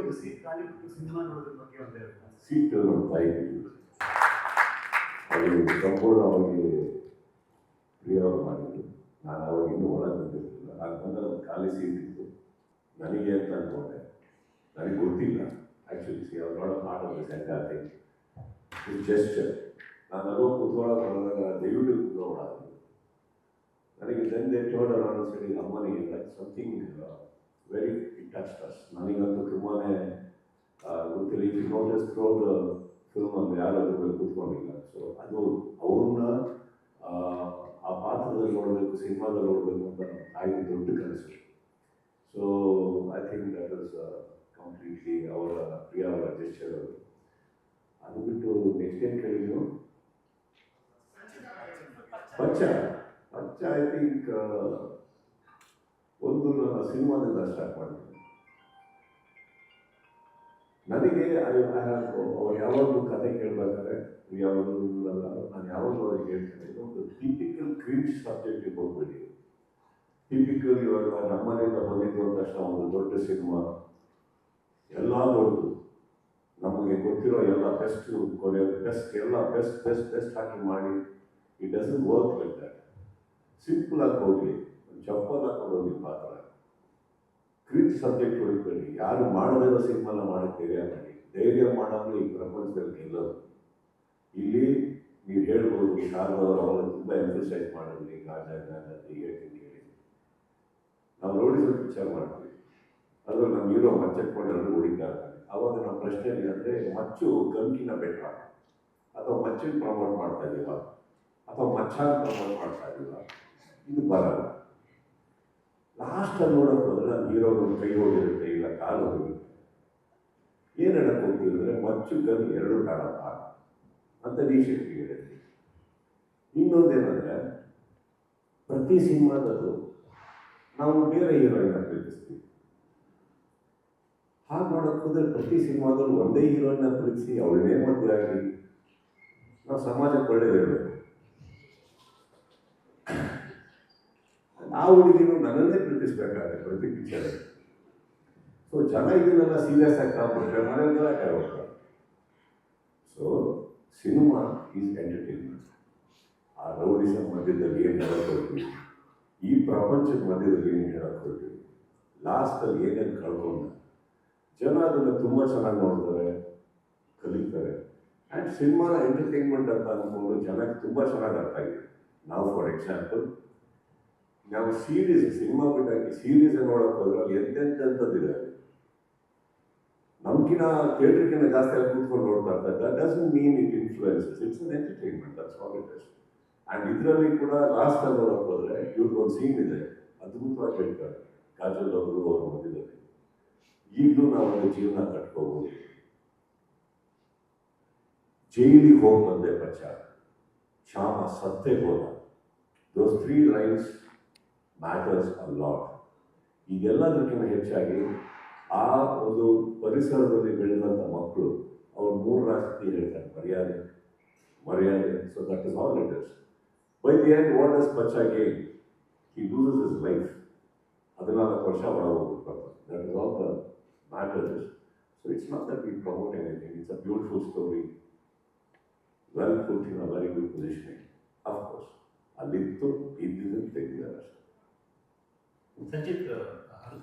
ನೀವು ಸೀಟ್ ಖಾಲಿ ಬಿಟ್ಟು ಸಿನಿಮಾ ನೋಡೋದ್ರ ಬಗ್ಗೆ ಅಂತ ಹೇಳ್ತಾರೆ. ಸೀಟ್ ನಮ್ಮ ತಾಯಿ ಅವರು ಸಂಪೂರ್ಣವಾಗಿ ಪ್ರಿಯವರು ಮಾಡಿದ್ರು. ನಾನು ಅವಾಗ ಇನ್ನೂ ಒಳಗೆ ಬಂದಿರಲಿಲ್ಲ. ನಾನು ಬಂದಾಗ ಒಂದು ಖಾಲಿ ಸೀಟ್ ಇತ್ತು ನನಗೆ ಅಂತ ಅಂದ್ಕೊಂಡೆ. ನನಗೆ ಗೊತ್ತಿಲ್ಲ ಆ್ಯಕ್ಚುಲಿ ಅವ್ರು heart of the scent gesture. ನಾನು ಅಲ್ಲೋ ಕುತ್ಕೊಳ್ಳೋಕೆ ಹೊರದಾಗ ದಯವಿಟ್ಟು ಕುತ್ಕೊಳ್ಳೋಣ. ನನಗೆ ತಂದೆ ಟೋಲ್ಡ್ ಅರೌಂಡ್ ಸೈಡ್ ಅಮ್ಮನಿಗೆ like something very it touched us. ನನಗಂತೂ ತುಂಬಾ ಗೊತ್ತಿಲ್ಲ. ಈಗ ನೋಟಿಸ್ ಥ್ರೋಡ್ ಫಿಲ್ಮಲ್ಲಿ ಯಾರು ಅದ್ರ ಮೇಲೆ ಕೂತ್ಕೊಂಡಿಲ್ಲ. ಸೊ ಅದು ಅವ್ರನ್ನ ಆ ಪಾತ್ರದಲ್ಲಿ ನೋಡಬೇಕು, ಸಿನಿಮಾದಲ್ಲಿ ನೋಡಬೇಕು ಅಂತ ನಮ್ಮ ತಾಯಿಗೆ ದೊಡ್ಡ ಕನಸು. So I think that is completely ಅವರ ಪ್ರಿಯ ಅವರ ಜೆಸ್ಚರ್. ಅದು ಬಿಟ್ಟು ನೆಕ್ಸ್ಟ್ ಏನು ಕೇಳಿದ್ರು? ಪಚ್ಚ ಐ ಥಿಂಕ್ ಒಂದು ನನ್ನ ಸಿನಿಮಾದಿಂದ ಸ್ಟಾರ್ಟ್ ಮಾಡಿದೆ. ನನಗೆ ಅವ್ರು ಯಾವಾಗಲೂ ಕತೆ ಕೇಳಬೇಕಾದ್ರೆ ಯಾವಾಗಲೂ ನಾನು ಯಾವಾಗಲೂ ಅವ್ರಿಗೆ ಹೇಳ್ತೇನೆ, ಒಂದು ಟಿಪಿಕಲ್ ಕ್ರಿಂಜ್ ಸಬ್ಜೆಕ್ಟಿಗೆ ಹೋಗ್ಬೇಡಿ. ಟಿಪಿಕಲ್ ಇವಾಗ ನಮ್ಮನೆಯಿಂದ ಬಂದಿದ್ದು ಅಂದ ತಕ್ಷಣ ಒಂದು ದೊಡ್ಡ ಸಿನಿಮಾ ಎಲ್ಲ ದೊಡ್ಡದು, ನಮಗೆ ಗೊತ್ತಿರೋ ಎಲ್ಲ ಬೆಸ್ಟ್ ಕೊನೆ ಬೆಸ್ಟ್ ಎಲ್ಲ ಬೆಸ್ಟ್ ಹಾಕಿ ಮಾಡಿ. It doesn't work like that. Simple ಆಗಿ ಹೋಗಿ ಒಂದು ಚಪ್ಪಲ್ ಹಾಕೊಂಡು ಹೋಗಿ ಪಾತ್ರ. ಕ್ರಿಂಜ್ ಸಬ್ಜೆಕ್ಟ್ ಹೊಡಿಬೇಡಿ. ಯಾರು ಮಾಡದಿರೋ ಸಿನಿಮಾನ ಮಾಡಿ ಧೈರ್ಯ ಮಾಡಿ. ಧೈರ್ಯ ಮಾಡೋದು ಈ ಪ್ರಪಂಚದಲ್ಲಿ ಗೆಲ್ಲೋದು. ಇಲ್ಲಿ ನೀವು ಹೇಳ್ಬೋದು ಶಾರದವರು ಅವರು ತುಂಬ ಎಂಫಸೈಸ್ ಮಾಡಿದ್ರಿ ಗಾಜ ಹೇಳ್ತೀನಿ ಹೇಳಿ. ನಾವು ರೋಡಿಸೋ ಪಿಕ್ಚರ್ ಮಾಡ್ತೀವಿ, ಅದ್ರಲ್ಲಿ ನಮ್ಮ ಹೀರೋ ಮಚ್ಚಟ್ಕೊಂಡು ಹೊಡಿತಾ ಇರ್ತಾನೆ. ಅವಾಗ ನಮ್ಮ ಪ್ರಶ್ನೆ ಏನಂದರೆ, ಮಚ್ಚು ಗಂಕಿನ ಬೆಟ್ಟ ಅಥವಾ ಮಚ್ಚಿನ ಪ್ರಮೋಟ್ ಮಾಡ್ತಾ ಇದ್ದೀವ ಅಥವಾ ಮಚ್ಚಾನ ಪ್ರಮೋಟ್ ಮಾಡ್ತಾ ಇದ್ದೀವ? ಇದು ಬರಲ್ಲ. ಲಾಸ್ಟಲ್ಲಿ ನೋಡೋಕೆ ಹೋದ್ರೆ ನಮ್ಮ ಹೀರೋಗಳು ಕೈ ಹೋಗಿರುತ್ತೆ, ಇಲ್ಲ ಕಾಲು ಹೋಗಿರುತ್ತೆ. ಏನು ಹೇಳಕ್ಕೆ ಹೋಗ್ತೀವಿ ಅಂದರೆ, ಮಚ್ಚು ಗನ್ ಎರಡು ಕಾಣಪ್ಪ ಅಂತ ಶಕ್ತಿ ಹೇಳಿದ್ವಿ. ಇನ್ನೊಂದೇನೆಂದರೆ, ಪ್ರತಿ ಸಿನಿಮಾದಲ್ಲೂ ನಾವು ಬೇರೆ ಹೀರೋಯಿನ್ನ ಪ್ರೀತಿಸ್ತೀವಿ. ಹಾಗೆ ನೋಡೋಕೆ ಹೋದರೆ ಪ್ರತಿ ಸಿನಿಮಾದಲ್ಲೂ ಒಂದೇ ಹೀರೋಯಿನ್ನ ಪ್ರೀತಿಸಿ ಅವಳನ್ನೇ ಮದುವೆ ಆಗಿ ನಾವು ಸಮಾಜಕ್ಕೆ ಒಳ್ಳೇದು ಹೇಳಬೇಕು. ಆ ಹುಡುಗಿನೂ ನನ್ನನ್ನೇ ಪ್ರೀತಿಸ್ಬೇಕಾದ್ರೆ ಪ್ರತಿ ಪಿಕ್ಚರ್. ಸೊ ಜನ ಇದನ್ನೆಲ್ಲ ಸೀರಿಯಸ್ ಆಗಿ ತಗೊಂಡ್ಬಿಟ್ರೆ ಮನೆಯಲ್ಲೆಲ್ಲ ಹೋಗ್ತಾರೆ. So cinema is entertainment. ಆ ರೌಡಿಸಮ್ ಮಧ್ಯದಲ್ಲಿ ಏನು ಹೇಳೋಕ್ಕೊಳ್ತೀವಿ, ಈ ಪ್ರಪಂಚದ ಮಧ್ಯದಲ್ಲಿ ಏನು ಹೇಳೋಕ್ಕೊಳ್ತೀವಿ, ಲಾಸ್ಟಲ್ಲಿ ಏನೇನು ಕಳ್ಕೊಂಡು ಜನ ಅದನ್ನು ತುಂಬ ಚೆನ್ನಾಗಿ ನೋಡ್ತಾರೆ, ಕಲಿತಾರೆ. ಆ್ಯಂಡ್ ಸಿನಿಮಾನ ಎಂಟರ್ಟೈನ್ಮೆಂಟ್ ಅಂತ ಅಂದ್ಕೊಂಡು ಜನಕ್ಕೆ ತುಂಬ ಚೆನ್ನಾಗಿ ಅರ್ಥ ಆಗಿದೆ. ನಾವು ಫಾರ್ ಎಕ್ಸಾಂಪಲ್ ನಾವು ಸಿನಿಮಾ ಬಿಟ್ಟಾಕಿ ಸೀರೀಸ್ ನೋಡೋಕೆ ಹೋದ್ರೆ ಅಲ್ಲಿ ಎಂತೆಂಥದ್ದಿದೆ. ನಮ್ಗಿನ ಥಿಯೇಟ್ರಿಗಿಂತ ಜಾಸ್ತಿ ಅಲ್ಲಿ ಕೂತ್ಕೊಂಡು ನೋಡ್ತಾ ಇರ್ತಾರೆ. That doesn't mean it influences. It's an entertainment, that's all it is. And ಇದರಲ್ಲಿ ಕೂಡ ಲಾಸ್ಟಲ್ಲಿ ನೋಡೋಕೆ ಹೋದರೆ ಇವ್ರಿಗೊಂದು ಸೀನ್ ಇದೆ, ಅದ್ಭುತವಾಗಿ ಹೇಳ್ತಾರೆ ಕಾಜಲ್ ಅವರು ಅವ್ರ ಮಧ್ಯದಲ್ಲಿ. ಈಗಲೂ ನಾವು ಒಂದು ಜೀವನ ಕಟ್ಕೋಬೋದು. ಜೈಲಿಗೆ ಹೋಗಿ ಬಂದೆ ಪಚ್ಚ, ಶ್ಯಾಮ ಸತ್ತೇ ಹೋದ. ದೋಸ್ 3 lines ಮ್ಯಾಟರ್ಸ್ ಅ ಲಾಟ್. ಈಗೆಲ್ಲದಕ್ಕಿಂತ ಹೆಚ್ಚಾಗಿ ಆ ಒಂದು ಪರಿಸರದಲ್ಲಿ ಬೆಳೆದಂಥ ಮಕ್ಕಳು ಅವ್ರು 3 ರಾಷ್ಟ್ರೀ ಹೇಳ್ತಾರೆ, ಮರ್ಯಾದೆ. So that is all it is. By the end what is ಪಚ್ಚ gain? He loses his life. 14 ವರ್ಷ ಒಳ ಹೋಗ್ಬಿಟ್ಟು. That is all the matters. So it's not that we promote anything. It's a beautiful story, well put in a very good positioning. Of course ಅಲ್ಲಿತ್ತು, ಇದ್ದಿದ್ದು ತೆಗೆದಿದ್ದಾರೆ ಅಷ್ಟೇ. ಸಂಚಿತ್